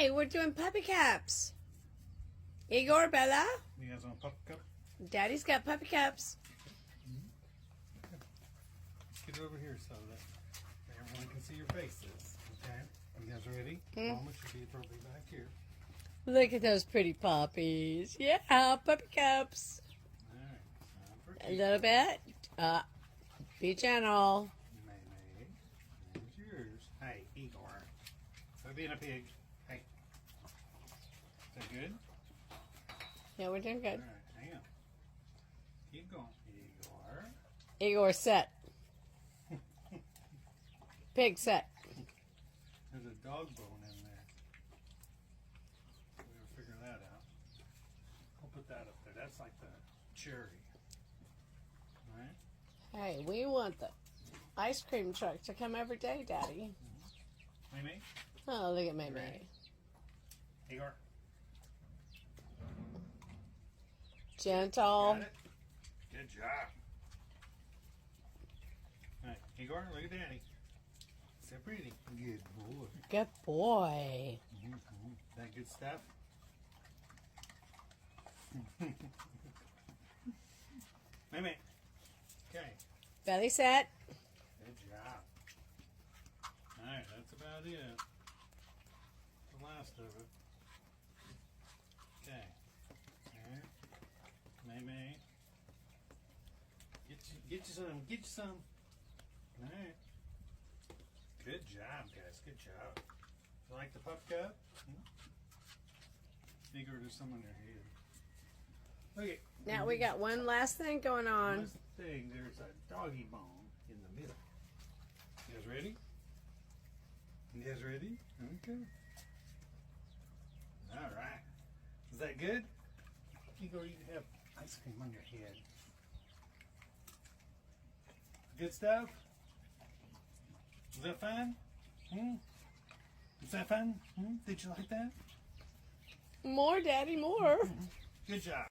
Hey, we're doing puppy cups. Igor, Bella, You guys want a puppy cup? Daddy's got puppy cups. Get over here so that everyone can see your faces. Okay? You guys ready? Mama should be probably back here. Look at those pretty puppies. Yeah, puppy cups. Alright. Time for A little bit. Be gentle. May. There's yours. Hey, Igor. Quit being a pig. Hey. Is that good? Yeah, we're doing good. Alright, hang on. Keep going. Igor. Igor, set. Pig, set. There's a dog bone in there. We're gonna figure that out. I'll put that up there. That's like the cherry. Alright? Hey, we want the ice cream truck to come every day, Daddy. Mimi? Oh, look at May Ready? May. Igor? Gentle. Got it? Good job. Alright, Igor, look at Daddy. So pretty. Good boy. Good boy. That good stuff? Mimi. Okay. Belly set. Good job. Alright, that's about it. The last of it. Okay. There. May. Get you some. Get you some. Alright. Good job, guys. Good job. You like the pup cup? Igor, there's some on your head. Okay. Now we got one last thing going on. Last thing, there's a doggy bone in the middle. You guys ready? You guys ready? Okay. All right. Is that good? Igor, you have ice cream on your head. Good stuff? Was that fun? Was that fun? Did you like that? More, Daddy, more. Good job.